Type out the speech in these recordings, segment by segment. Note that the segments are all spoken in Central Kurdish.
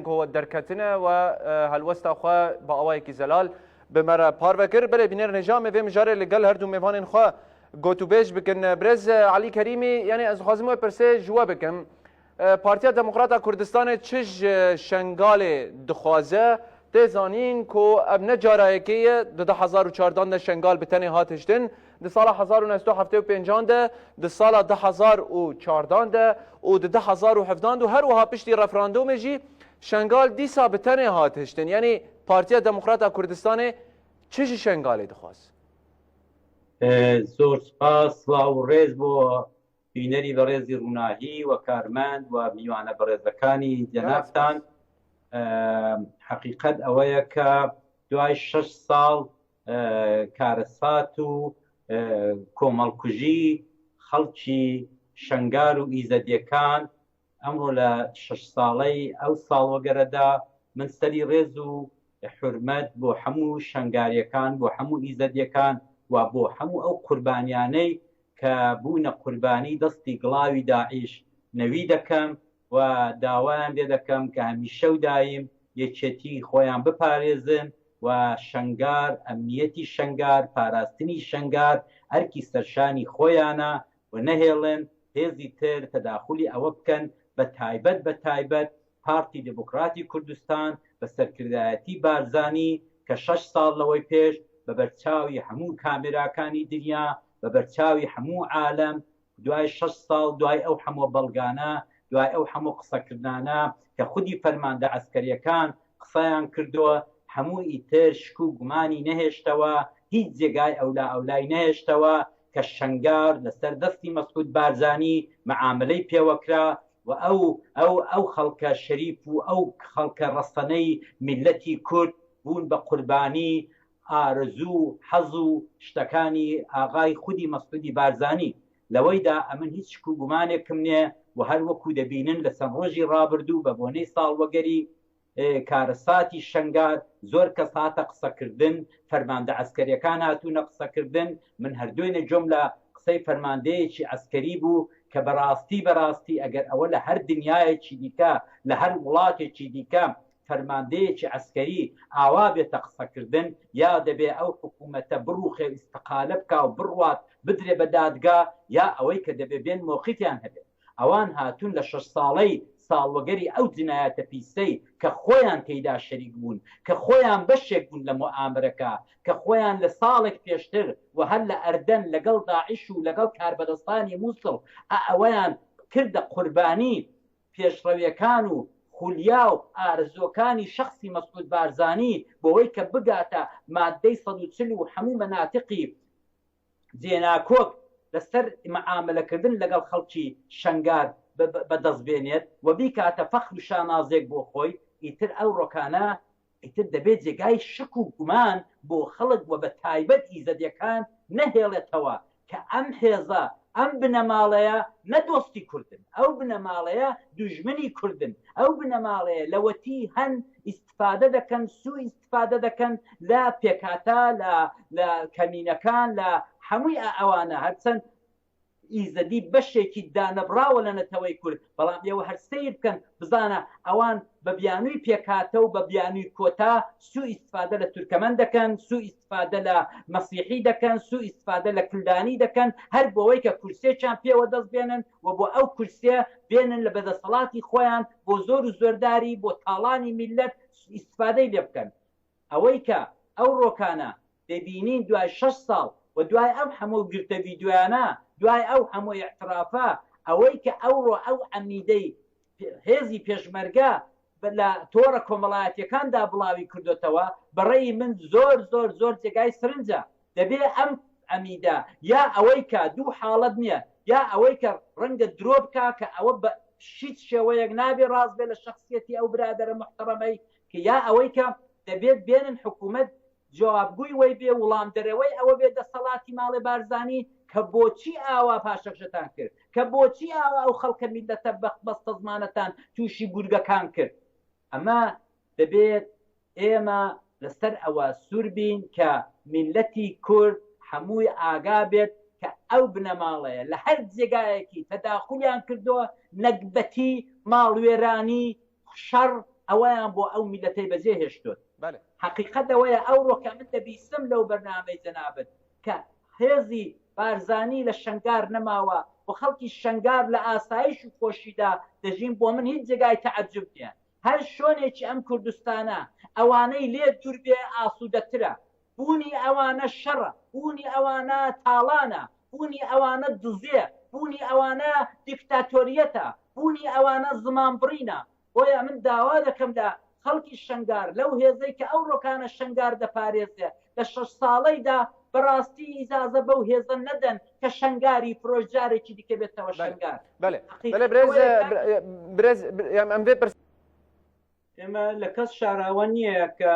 بینن که درکتنه و هلوست خو با اوای کی زلال بمره پاروکر بله بینر نجام و مجاره لگل هر دو میوان خو گوتو بیش بکن برز علی کریمی یعنی از خازمو پرسه جواب بکم پارتیا دموکراتا کردستان چش شنگال دخوازه تزانین کو اب نجاره که 2014 شنگال بتنی هاتشتن د سال 1975 ده د سال 2014 ده و د 2017 هر وها پشتی رفراندوم جی شنگال دیسا بتنی هاتشتن یعنی پارتیا دموکراتا کردستان چش شنگال دخواست زۆر سپاس سڵاو و ڕێز بۆ بینەری بەڕێزی ڕووناهی و کارمەند و میوانە بەڕێزەکانی جەنابتان حقیقەت ئەوەیە کە دوای 6 ساڵ کارەسات و کۆمەڵکوژی خەڵکی شەنگار و ئیزەدیەکان ئەمڕۆ لە 6 ساڵەی ئەو ساڵوەگەرەدا من سەری ڕێز و حورمەت بۆ هەموو شەنگاریەکان بۆ هەموو ئیزەدیەکان و بۆ هەموو ئەو قوربانیانەی کە بوونە قوربانی دەستی گڵاوی داعیش نەوی دەکەم و داوایان لێ دەکەم کە هەمیشە و دایم یەکێتی خۆیان بپارێزن و شەنگار ئەمنیەتی شەنگار پاراستنی شەنگار ئەرکی سەرشانی خۆیانە و نەهێڵن هێزی تر تەداخلی ئەوە بکەن بە تایبەت پارتی دموکراتی کوردستان بە سەرکردایەتی بارزانی کە 6 ساڵ لەوەی پێش بە بەرچاوی هەموو کامێراکانی دنیا بە بەرچاوی هەموو عالم دوای 6 ساڵ دوای ئەو هەموو بەڵگانە دوای ئەو هەموو قسەکردانە کە خودی فەرماندە عەسکەریەکان قسەیان کردووە هەموو ئیتر شک و گومانی نەهێشتەوە هیچ جێگای ئەولای نەهێشتەوە کە شەنگار لەسەر دەستی مەسعود بارزانی مەعاملەی پێوەکرا و ئەو خەڵکە شەریف و ئەو خەڵکە ڕەسەنەی میلەتی کورد بوون بە قوربانی ئارزوو حەز و شتەکانی ئاغای خودی مەسعودی بارزانی لەوەیدا ئەمن هیچ شک و گومانێکم نییە و هەر وەکو دەبینن لە چەند ڕۆژی ڕابردوو بە بۆنەی ساڵوەگەری کارەساتی شەنگار زۆر کەس هاتە قسەکردن فەرماندە عەسکەریەکان هاتوونە قسەکردن من هەردووینە جۆم لە قسەی فەرماندەیەکی عەسکەری بوو کە بەڕاستی ئەگەر ئەوە لە هەر دنیایەکی دیکە لە هەر وڵاتێکی دیکە فەرماندەیەکی عەسکەری ئاوا بێتە قسەکردن یا دەبێ ئەو حکوومەتە بڕوخێ ئیستقالە بکا و بڕوات بدرێ بە دادگا یا ئەوەی کە دەبێ بێن مۆقیفیان هەبێت ئەوان هاتوون لە 6 ساڵەی ساڵوەگەری ئەو جنایەتە پیسەی کە خۆیان تێیدا شەریک بوون کە خۆیان بەشێک بوون لە مؤامرەکە کە خۆیان لە ساڵێک پێشتر و هەر لە ئەردەن لەگەڵ داعیش و لەگەڵ کاربەدەستانی مووسڵ ئەوەیان کردە قوربانی پێشڕەویەکان و خولیا و ئارزوەکانی شخصی مەسعود بارزانی بۆەوەی کە بگاتە مادەی 140 و هەموو مەناتقی جێناکۆک لەسەر مەعاملەکردن لەگەڵ خەڵکی شەنگار بەدەستبێنێت و بیکاتە فەخر و شانازێک بۆ خۆی ئیتر ئەو ڕۆکانە ئیتر دەبێت جێگای شک و گومان بۆ خەڵک و بە تایبەت ئیزەدیەکان نەهێڵێتەوە کە ئەم هێزە ئەم بنەماڵەیە نەدۆستی کوردن ئەو بنەماڵەیە دوژمنی کوردن ئەو بنەماڵەیە لەوەتی هەن ئیستفادە دەکەن سوء ئیستفادە دەکەن لە پێکاتە لە کەمینەکان لە هەمووی ئەوانە هەرچەند ئیزەدی بەشێکی دانەبراوە لە نەتەوەی کورد بەڵام ئێوە هەر سیر بکەن بزانە ئەوان بە بیانووی پێکاتە و بە بیانووی کۆتا سوء ئیستفادە لە تورکەمەن دەکەن سوء ئیستفادە لە مەسیحی دەکەن سوء ئیستفادە لە کلدانی دەکەن هەر بۆەوەی کە کورسێکیان پێوە دەست بێنن و بۆ ئەو کورسێ بێنن لە بەدەسەڵاتی خۆیان بۆ زۆر و زۆرداری بۆ تاڵانی میلەت ئیستفادەی لێ بکەن ئەوەی کە ئەو ڕۆکانە دەبینین دوای 6 ساڵ و دوای ئەو هەموو گرتە ڤیدیۆیانە دوای ئەو هەموو اعترافە ئەوەی کە ئەوڕۆ ئەو ئەمیدەی هێزی پێشمەرگە لە تۆڕە کۆمەڵایەتیەکاندا بڵاوی کردوتەوە بەڕێی من زۆر جێگای سرنجە دەبێ ئەم ئەمیدە یا ئەوەی کە دوو حاڵەت نییە یا ئەوەی کە ڕەنگە درۆ بکە کە ئەوە بە هیچ شێوەیەک نابێ ڕاست بێ لە شخصیەتی ئەو برادەرە محتەرەمەی کە یا ئەوەی کە دەبێت بێنن حکوومەت جوابگووی وەی بێ وڵام دەرەوەی ئەوە بێت دەسەڵاتی ماڵی بارزانی کە بۆچی ئاوا پاشەکشتان کرد کە بۆچی ئاوا ئەو خەڵکە میلەتە بەستە زمانەتان تووشی گورگەکان کرد ئەمە دەبێت ئێمە لەسەر ئەوە سوور بین کە میلەتی کورد هەمووی ئاگا بێت کە ئەو بنەماڵەیە لە هەر جێگایەکی تەداخولیان کردووە نەکبەتی ماڵوێرانی شەڕ ئەویان بۆ ئەو میلەتەی بەجێ هێشتوت حقیقەت ئەوەیە ئەوڕۆ کە من دەبیستم لەو بەرنامەی جەنابەت کە هێزی بارزانی لە شەنگار نەماوە و خەڵکی شەنگار لە ئاسایش و خۆشیدا دەژین بۆ من هیچ جێگای تەعەجوب نییە هەر شوێنێکی ئەم کوردستانە ئەوانەی لێ دوور بێ ئاسوودەترە بوونی ئەوانە شەڕە بوونی ئەوانە تاڵانە بوونی ئەوانە دزێ بوونی ئەوانە دیکتاتۆریەتە بوونی ئەوانە زمانبڕینە بۆیە من داوا دەکەم لە خەڵکی شەنگار لەو هێزەی کە ئەو ڕۆکانە شەنگار دەپارێزێ لە 6 ساڵەیدا بەڕاستی ئیزازە بەو هێزە نەدەن کە شەنگاری فرۆژجارێکی دیکە بێتەوە شەنگار ئێمە لە کەس شاراوە نییە کە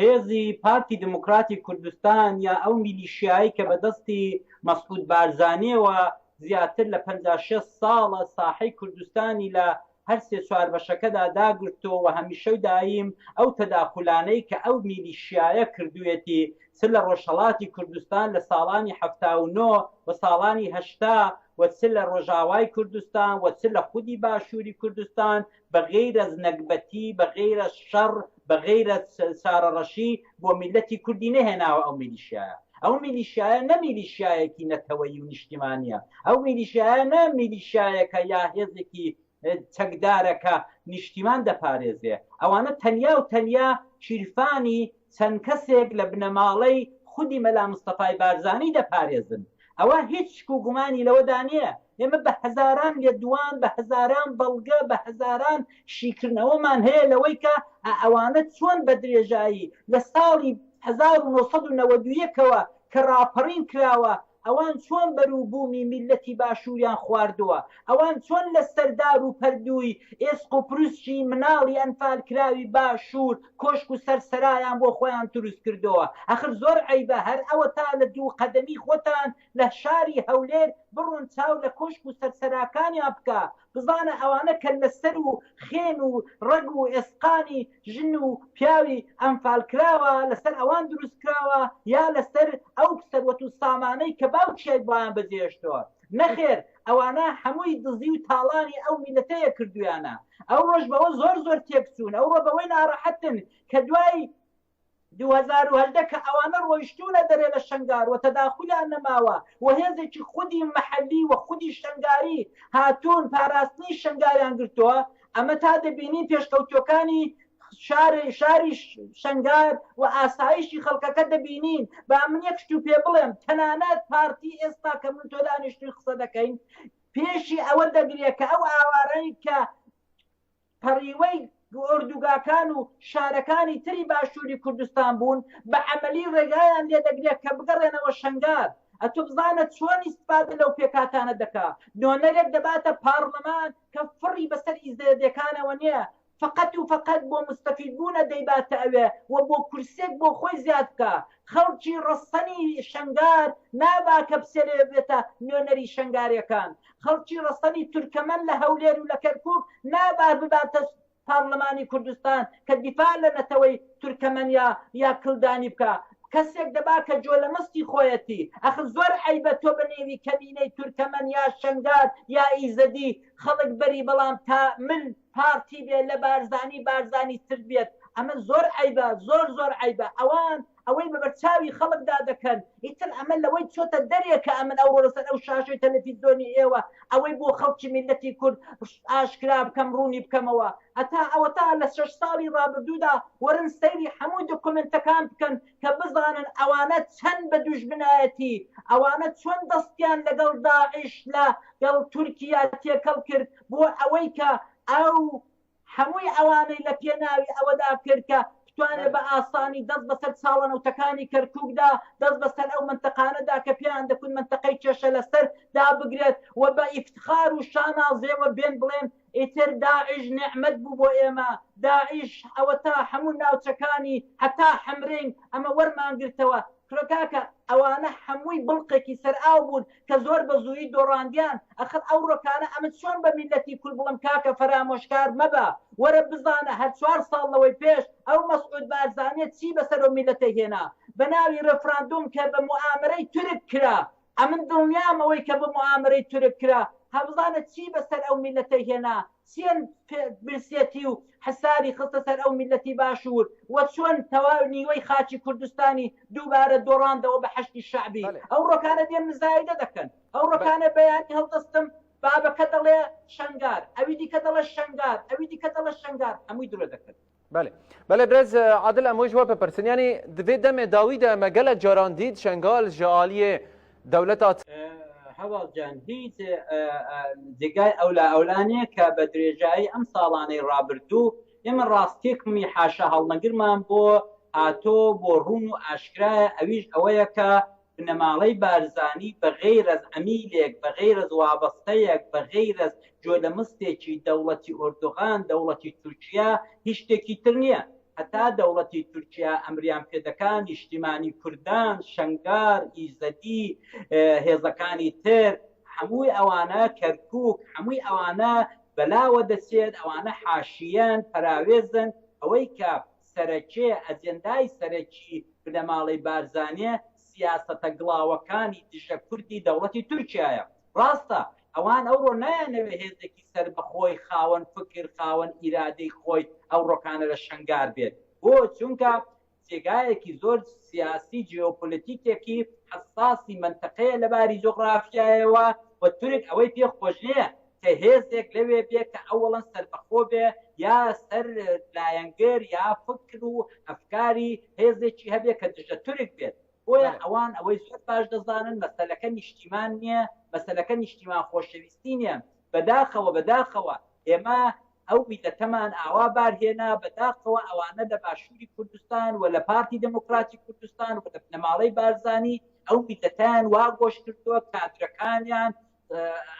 هێزی پارتی دموکراتی کوردستان یا ئەو میلیشیایی کە بەدەستی مەسعود بارزانیەوە زیاتر لە 56 ساڵە ساحەی کوردستانی لە هەر 3-4 بەشەکەدا داگرتەوە هەمیشە دایم ئەو تەداخلانەی کە ئەو میلیشیایە کردوێتی چ لە ڕۆژهەڵاتی کوردستان لە ساڵانی 79 و ساڵانی 80 و چ لە ڕۆژاوای کوردستان و چ لە خودی باشووری کوردستان بەغەیرە نەکبەتی بەغەیرە شەڕ بەغەیرە چارەڕەشی بۆ میلەتی کوردی نەهێناوە ئەو میلیشیایە ئەو میلیشیایە نە میلیشیایەکی نەتەوەیی و نیشتیمانیە ئەو میلیشیایە نە میلیشیایەکە یا هێزێکی چەکدارەکە نیشتیمان دەپارێزێ ئەوانە تەنیا و تەنیا چیرفانی چەند کەسێک لە بنەماڵەی خودی مەلا مستەفای بارزانی دەپارێزن ئەوە هیچ گومانی لەوەدا نییە ئێمە بە هەزاران لێدوان بە هەزاران بەڵگە بە هەزاران شیکردنەوەمان هەیە لەوەی کە ئەوانە چۆن بە درێژایی لە ساڵی 1991ەوە کە ڕاپەڕین کراوە ئەوان چۆن بەرووبوومی میلەتی باشووریان خواردووە ئەوان چۆن لە سەردار و پەردووی ئێسق و پرووسشی مناڵی ئەنفال کراوی باشوور کۆشک و سەرسەرایان بۆ خۆیان دروست کردەوە ئەخر زۆر عیبە هەر ئەوە تا لە دوو قەدەمی خۆتان لە شاری هەولێر بڕۆن چاو لە کۆشک و سەرسەراکانیان بکە بزانە ئەوانە کە لەسەر و خێن و ڕەگ و ئێسقانی ژن و پیاوی ئەنفال کراوە لەسەر ئەوان دروست کراوە یا لەسەر ئەو سەروەت و سامانەی کە باوکیای بۆیان بەجێهێشتووە نەخێر ئەوانە هەمووی دزی و تاڵانی ئەو میلەتەیە کردویانە ئەو ڕۆژ بەوە زۆر تێکچوون ئەو ڕۆ بەوەی ناڕەحەتن کە دوای 2010 کە ئەوانە ڕۆیشتونە دەرێ لە شەنگار و تەداخلیان نەماوە و هێزێکی خودی مەحەلی و خودی شەنگاری هاتوون پاراستنی شەنگاریان گرتووە ئەمە تا دەبینین پێشکەوتوەکانی شاری شەنگار و ئاسایشی خەڵکەکە دەبینین با من یەک شت و پێ بڵێم تەنانەت پارتی ئێستا کە من تۆ دانیشتوی قسە دەکەین پێشی ئەوە دەگرێت کە ئەو ئاوارەی کە پەڕیوەی ئۆردوگاکان و شارەکانی تری باشووری کوردستان بوون بە عەمەلی ڕێگایان لێ دەگرێت کە بگەڕێنەوە شەنگار ئەتۆ بزانە چۆن ئیستفادە لەو پێکاتانە دەکا نۆنەرێک دەباتە پارلەمان کە فڕی بەسەر ئیزدەیەکانەوە نییە فقط و فقط بۆ مستەفید بوونە دەیباتە ئەوێ و بۆ کورسێک بۆ خۆی زیاد بکە خەڵکی ڕەسەنی شەنگار نابا کە بسێرێ بێتە نوێنەری شەنگاریەکان خەڵکی ڕەسەنی تورکەمەن لە هەولێر و لە کەرکووک نابا بباتە پارلەمانی کوردستان کە دیفاع لە نەتەوەی تورکەمەنیا یا کلدانی بکە کەسێک دەبا کە جۆ لە مەستی خۆیەتی ئەخ زۆر عیبە تۆ بەنێوی کەمینەی تورکەمەن یا شەنگار یا ئیزەدی خەڵک بەری بەڵام تا من پارتی بێ لە بارزانی تر بێت ئەمە زۆر عیبە زۆر عیبە ئەوان ئەوەی بەبەرچاوی خەڵکدا دەکەن ئیتر ئەمە لەوەی چۆتە دەرێکە ئەمن ئەو ڕۆسەر ئەو شاشەی تەلەڤیزۆنی ئێوە ئەوەی بۆ خەڵکی میلەتی کورد ئاشکرا بکەم ڕوونی بکەمەوە ئەتا ئەوە تا لە 6 ساڵی ڕابردوودا وەرن سەیری هەموو دۆکومنتەکان بکەن کە بزانن ئەوانە چەند بە دوژمنایەتی ئەوانە چۆن دەستیان لەگەڵ داعش لەگەڵ تورکیا تێکەڵ کرد بۆ ئەوەی کە ئەو هەمووی ئەوانەی لە پێناوی ئەوەدا کرد کە توانێت بە ئاسانی دەست بەسەر چاڵەنەوتەکانی کەرکووکدا دەست بەسەر ئەو منتەقانەدا کە پێیان دەکوت منتەقەی کێشە لەسەر دابگرێت و بە ئیفتخار و شانازێوە بێن بڵێن ئیتر داعش نعمەت بوو بۆ ئێمە داعش ئەوە تا هەموو ناوچەکانی هەتا حەمرین ئەمە وەرمانگرتەوە کاکە ئەوانە هەمووی بڵقێکی سەر ئاو بوون کە زۆر بە زووی دۆڕاندیان ئەخر ئەو ڕۆکانە ئەمە چۆن بە میلەتی کورد بڵم کاکە فەرامۆشکار مەبە وەرە بزانە هەر 4 ساڵ لەوەی پێش ئەو مەسعود بارزانیە چی بەسەر ئەو میلەتە هێنا بە ناوی ڕەفراندوم کە بە موامرەی تورک کرا ئەمن دڵنیام ئەوەی کە بە موامرەی تورک کرا هەبزانە چی بەسەر ئەو میلەتەی هێنا چێن برسێتی و حساری خستە سەر ئەو میلەتی باشوور وە چۆن تەواو نیوەی خاچی کوردستانی دووبارە دۆڕاندەوە بە حەشتی شعبی ئەو ڕۆکانە دێن مزایدە دەکەن ئەو ڕۆکانە بەیانی هەڵدەستم بابەکە دەڵێ شنگار ئەوی دیکە دەڵێ شنگار ئەوی دیکە دەڵێ شنگار هەمووی درۆ دەکەن. بله برز عادل اموی جواب پرسن یعنی دوی دم داوید مگل جاران دید شنگال جالی دولتات هەواڵ جان هیچ جێگای ئەولانەیە کە بە درێژایی ئەم ساڵانەی ڕابردوو ئێمە ڕاستێکمی حاشا هەڵنەگرمان بۆ هاتۆ بۆ ڕوون و ئاشکرایە ئەویش ئەوەیە کە بنەماڵەی بارزانی بەغیر ئەز ئەمیلێک بەغیر ئەز وابەستەیەک بەغیر ئەز جۆلەمستێکی دەوڵەتی ئۆردوغان دەوڵەتی تورکیا هیچ شتێکی تر نییە هەتا دەوڵەتی تورکیا ئەمریان پێدەکان نیشتیمانی کوردان شنگار ئیزەدی هێزەکانی تر هەمووی ئەوانە کەرکووک هەمووی ئەوانە بەلاوە دەچێت ئەوانە حاشیەن پەراوێزن ئەوەی کە سەرەکێ ئەجێندای سەرەکی بنەماڵەی بارزانیە سیاسەتە گڵاوەکانی دژە کوردی دەوڵەتی تورکیایە ڕاستە ئەوان ئەوڕۆ نایانەوێ هێزێکی سەر بەخۆی خاوەن فکر خاوەن ئیرادەی خۆی ئەو ڕۆکانە لە شنگار بێت بۆ چونکە جێگایەکی زۆر سیاسی جیۆپۆلیتیکێکی حساسی منتەقەیە لەباری جۆغرافیایەوە و تورک ئەوەی پێ خۆش نییە کە هێزێک لەوێ بێ کە ئەوەڵەن سەربەخۆ بێ یا سەر لایەنگەر یا فکر و ئەفکاری هێزێکی هەبێ کە دژە تورک بێت بۆیە ئەوان ئەوەی زۆر باش دەزانن مەسەلەکە نیشتیمان نییە مەسەلەکە نیشتیمان خۆشەویستی نییە بەداخەوە ئێمە ئەو میلەتەمان ئاوا بارهێنا بەداخەوە ئەوانە لە باشووری کوردستان و لە پارتی دموکراتی کوردستان و لە بنەماڵەی بارزانی ئەو میلەتیان وا گۆش کردووە کادرەکانیان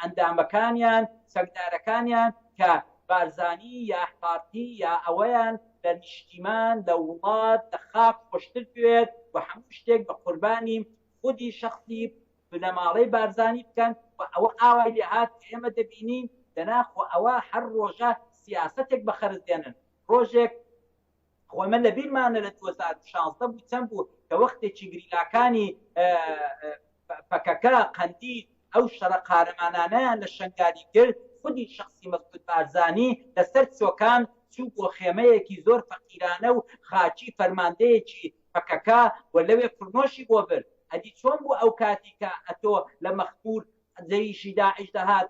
ئەندامەکانیان سەگدارەکانیان کە بارزانی یا پارتی یا ئەوەیان لە نیشتیمان لە وڵات لە خاک خۆشتر بێت و هەموو شتێک بە قوربانی خودی شخصی بنەماڵەی بارزانی بکەن و ئەوە ئاوای لێ هات ئێمە دەبینین دەناخۆ ئەوە هەر ڕۆژە سیاسەتێک بەخەرز دێنن ڕۆژێک خۆمە لە بیرمانە لە 2016 بوو چەند بوو کە وەختێکی گریلاکانی پەکەکە قەندی ئەو شەڕە قارەمانانەیان لە شنگاری کرد خودی شخصی مەسعود بارزانی لەسەر چۆکان چوو بۆ خێمەیەکی زۆر فەقیرانە و خاچی فەرماندەیەکی پەکەکە و لەوێ فرمۆشی بۆ برد ئەدی چۆن بوو ئەو کاتی کە ئەتۆ لە مەخمور جەیشی داعش دەهات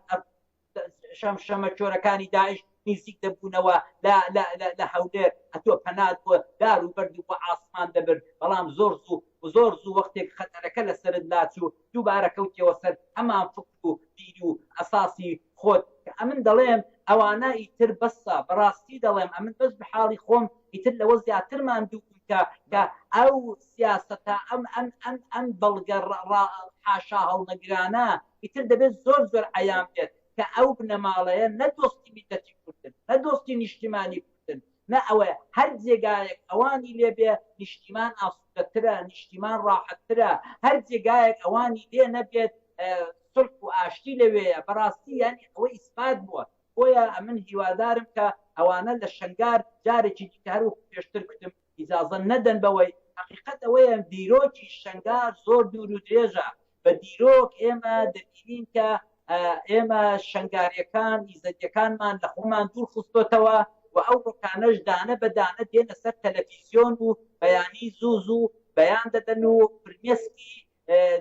شەمە چۆرەکانی داعش نزیک دەبوونەوە لە هەولێر ئەتۆ پەنات بۆ دار و بەردی بۆ ئاسمان دەبرد بەڵام زۆر زوو وەختێک خەتەرەکە لەسرت لاچوو دووبارە کەوتیەوە سەر هەمان فکر و بیر و ئەساسی خۆت ئەمن دەڵێم ئەوانە ئیتر بەسە بەڕاستی دەڵێم ئەمن بەس بە حاڵی خۆم ئیتر لەوە زیاترمان دووکە کە ئەو سیاسەتە ئەم بەڵگە حاشا هەڵنەگرانە ئیتر دەبێت زۆر عەیان بێت کە ئەو بنەماڵەیە نەدۆستی میلەتی کوردن نەدۆستی نیشتیمانی کوردن نە ئەوەیە هەر جێگایەک ئەوانی لێبێ نیشتیمان ئاسوودەترە نیشتیمان ڕاحەتترە هەر جێگایەک ئەوانی لێ نەبێت سڵح و ئاشتی لەوەیە بەڕاستی یانی ئەوەی ئیسپات بووە بۆیە ئەمن هیوادارم کە ئەوانە لە شنگار جارێکی دیکە هەروە پێشتر کوتم ئیجازە نەدەن بەوەی حقیقەت ئەوەیە دیرۆکی شنگار زۆر دوور و درێژە بە دیرۆک ئێمە دەبینین کە ئێمە شنگاریەکان ئیزەدیەکانمان لە خۆمان دوور خستۆتەوە و ئەو ڕۆکانەش دانە بەدانە دێنە سەر تەلەڤیزیۆن و بەیانی زوو بەیان دەدەن و فرمێسکی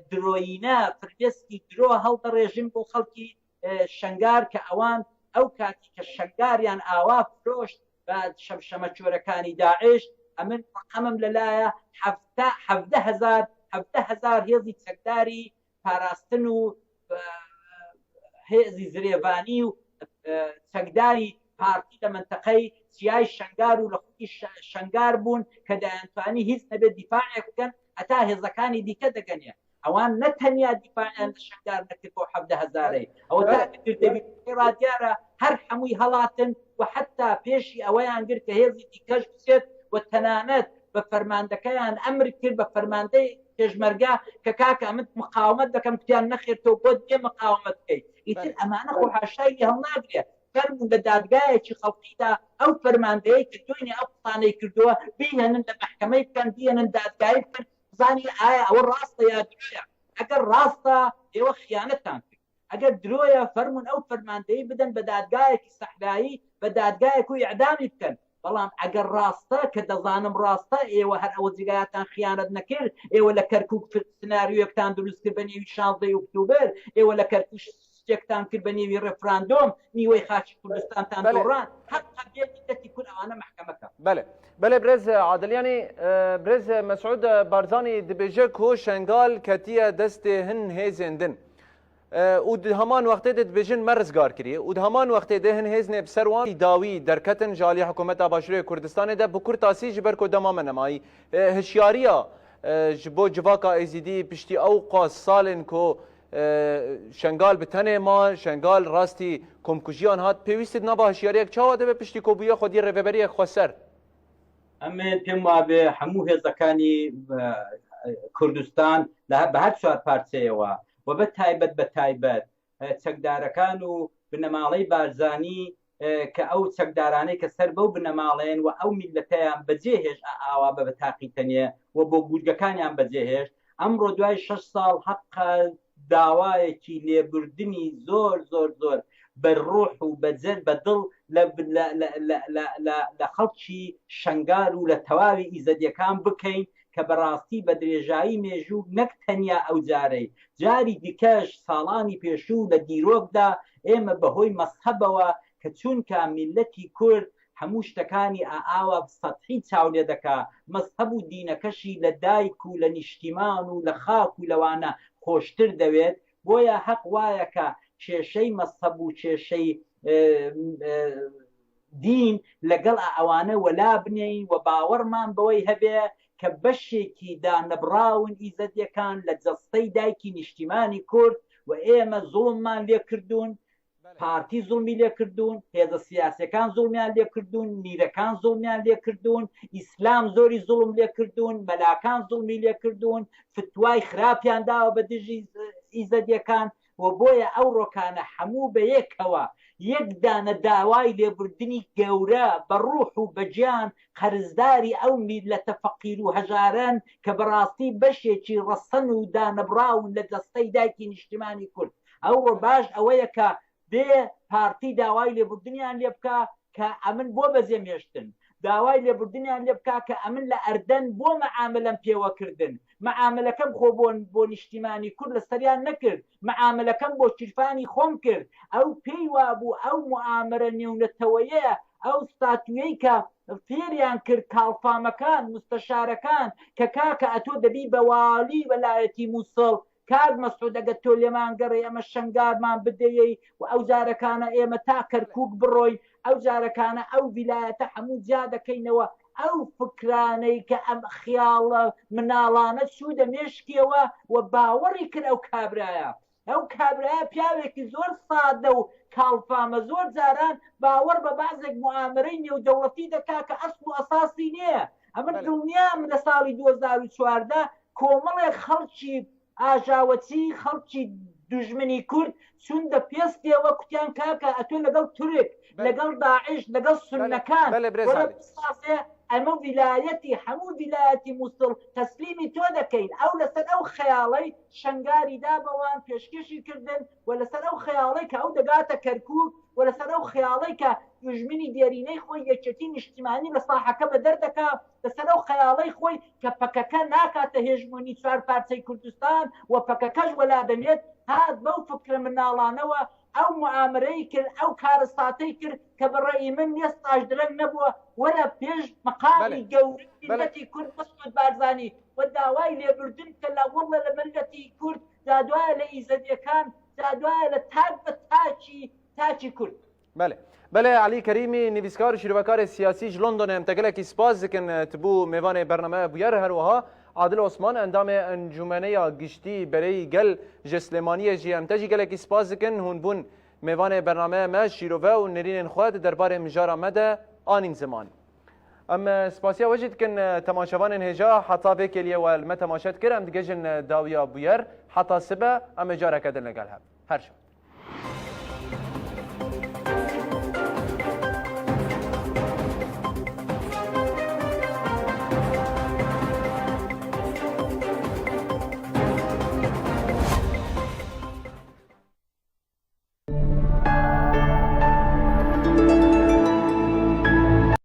درۆیینە فرمێسکی درۆ هەڵدەڕێژن بۆ خەڵکی شنگار کە ئەوان ئەو کاتی کە شنگاریان ئاوا فرۆشت بە شەمشەمە چۆرەکانی داعش ئەمن ڕقەمم لەلایە 17,000 هێزی چەکداری پاراستن و هێزی زرێڤانی و چەکداری پارتی لە منتەقەی سیای شنگار و لە خودی شنگار بوون کە دەیانتوانی هیچ نەبێت دیفاعێک بکەن هەتا هێزەکانی دیکە دەگەنێ ئەوان نەتەنیا دیفاعیان لە شنگار نەکرد بۆ 17,000 ئەوە ڕادیارە هەر هەمووی هەڵاتن و حتا پێشی ئەوەیان گر کە هێزی دیکەش بچێت و تەنانەت بە فەرماندەکەیان ئەمر کرد بە فەرماندەی پێشمەرگا کە کاکە ئەمت مقاومەت دەکەم کوتیان نەخێرتەوە بۆ دێ مقاومەت بکەیت ئیتر ئەمانە خۆ حاشای هەڵ ناگرێت فەرمون لە دادگایەکی خەڵقیدا ئەو فەرماندەیە کە دوێنێ ئەو قسانەی کردووە بهێنن لە مەحکەمەی بکەن بهێنن دادگایی بکەن بزانی ئایا ئەوە ڕاستە یا درۆیە ئەگەر ڕاستە ئێوە خیانەتان کرد ئەگەر درۆیە فەرمونون ئەو فەرماندەی بدەن بە دادگایەکی سەحرایی بە دادگایەک و ئیعدامی بکەن. بەڵام ئەگەر ڕاستە کە دەزانم ڕاستە ئێوە هەر ئەوە جگایەتان خیانەت نەکرد، ئێوە لە کەرکووک سناریۆیەکتان دروست کرد بە نێوی 16 ئۆکتۆبر، ئێوە لە کەرکووک شتێکتان کرد بە نێوی ڕێفراندۆم نیوەی خاچی کوردستانتان دۆڕان حەقا بێتی دەستی کورد ئەوانە محکەمەکە. بله برز عادلیانی برز مسعود بارزانی دبیجه کو شنگال کتیه دست هن هیزندن و همان وقتی دت بیجن مرزگار کریه و همان وقتی ده هن هیزن بسروان داوی درکتن جالی حکومت آباشوری کردستان ده بکر تاسی جبر کو دمام نمایی هشیاریا جبو جواکا ازیدی پشتی او قاس سالن کو شنگال بتنه ما شنگال راستی کمکوژیان هات پیوستید نبا هشیاریک چاواده به پشتی کو بویا خودی ریوبری خسر ئەمێ پێم وابێ هەموو هێزەکانی کوردستان بە هەر چوار پارچەیەوە و بە تایبەت چەکدارەکان و بنەماڵەی بارزانی کە ئەو چەکدارانەی کە سەر بەو بنەماڵێن و ئەو میلەتەیان بەجێهێش ئاوا بە تاقیتەنێ و بۆ بورگەکانیان بەجێهێش ئەمڕۆ دوای 6 ساڵ حەقا داوایەکی لێبوردنی زۆر زۆر زۆر بەڕۆح و بەجێر بەدڵ لە خەڵکی شنگار و لە تەواوی ئیزەدیەکان بکەین کە بەڕاستی بە درێژایی مێژوو نەک تەنیا ئەو جارەی جاری دیکەش ساڵانی پێشوو لە دیرۆکدا ئێمە بەهۆی مەسحەبەوە کە چونکە میلەتی کورد هەموو شتەکانی ئاوا سەتحی چاولێ دەکا مەسحەب و دینەکەشی لە دایک و لە نیشتیمان و لە خاک و لەوانە خۆشتر دەوێت بۆیە حەق وایە کە کێشەی مەسحەب و کێشەی دین لەگەڵ ئەوانە وەلا بنین و باوەڕمان بەوەی هەبێ کە بەشێکی دانەبراون ئیزەدیەکان لە جەستەی دایکی نیشتیمانی کورد و ئێمە زوڵممان لێ کردوون، پارتی زوڵمی لێ کردوون، هێزە سیاسەکان زوڵمیان لێ کردوون، میرەکان زوڵمیان لێ کردوون، ئیسلام زۆری زوڵم لێ کردوون، مەلاکان زوڵمی لێ کردوون، فتوای خراپیان داوە بە دژی ئیزەدیەکان و بۆیە ئەو ڕۆکانە هەموو بە یەکەوە یەک دانە داوای لێبوردنی گەورە بە ڕوح و بەجیان قەرزداری ئەو میلەتە فەقیر و هەژارن کە بەڕاستی بەشێکی ڕەسەن و دانەبراون لە دەستەی دایکی نیشتیمانی کورد. ئەوڕۆ باش ئەوەیە کە دێ پارتی داوای لێبوردنیان لێ بکە کە ئەمن بۆ بەجێمێشتن، داوای لێبوردنیان لێ بکە کە ئەمن لە ئەردەن بۆ مەعاملەم پێوەکردن، مەعاملەکەم خۆ بۆ نیشتیمانی کورد لە سەریان نەکرد، مەعاملەکەم بۆ چیرفانی خۆم کرد. ئەو پێی وابوو ئەو معامرە نێونەتەوەیە ئەو ستاتویەی کە فێریان کرد کاڵفامەکان مستەشارەکان کە کاکە ئەتۆ دەبی بەوالی وەلایەتی مووسڵ کاک مەسعود ئەگەر تۆ لێمان گەڕێ ئەمە شنگارمان بدەیەی و ئەو جارەکانە ئێمە تا کەرکووک بڕۆین، ئەو جارەکانە ئەو ویلایەتە هەموو جا دەکەینەوە. ئەو فکرانەی کە ئەم خیاڵە مناڵانە چوو دەمێشکیەوە و باوەڕی کرد ئەو کابرایە. ئەو کابرایە پیاوێکی زۆر سادە و کاڵفامە زۆر جاران باوەڕ بە بازێک معامرەی نێودەوڵەتی دەکا کە ئەسڵ و ئەساسی نییە. ئەمە دڵنیام لە ساڵی 2014 کۆمەڵێک خەڵکی ئاژاوەچی خەڵکی دوژمنی کورد چوندە پێستیەوە کوتیان کاکە ئەتۆ لەگەڵ تورک لەگەڵ داعش لەگەڵ سونەکان ئەمە ویلایەتی هەموو ویلایەتی مووسڵ تەسلیمی تۆ دەکەین. ئەو لەسەر ئەو خەیاڵەی شنگاری دابەوان پێشکەشی کردن و لەسەر ئەو خەیاڵەی کە ئەو دەگاتە کەرکووک و لەسەر ئەو خەیاڵەی کە دوژمنی دیێرینەی خۆی یەکێتی نیشتیمانی لە ساحەکە بە دەردەکا، لەسەر ئەو خەیاڵەی خۆی کە پەکەکە ناکاتە هێژمۆنی چوار پارچەی کوردستان و پەکەکەش وەلا دەمێت هات بەو فکرە مناڵانەوە ئەو معامرەی کرد ئەو کارستاتەی کرد کە بەڕێی من نێستاش درەنگ نەبووە وەرە پێش مەقامی گەورەی میلەتی کورد مەسعود بارزانی و داوای لێبوردن کە لە وڵە لە ملەتی کورد جادوایە لە ئیزەدیەکان جادوایە لە تاک بە تاچی کورد. بله علی کریمی نویسکار و شیروکار سیاسی ج لندن امتگلکی سپاس دکن تبو میوان برنامه بویر هروها عادل عثمان اندام انجمنه گشتی برای گل جسلمانی جی امتجی گلکی سپاس دکن هون بون میوان برنامه ما شیروه و نرین خود درباره مجار مده آنین زمان. اما سپاسیا وجد کن تماشاوان هجا حتی بکلیه و الما تماشات کرم دگجن داویا بویر حتی سبه اما جاره کدن لگل هر شو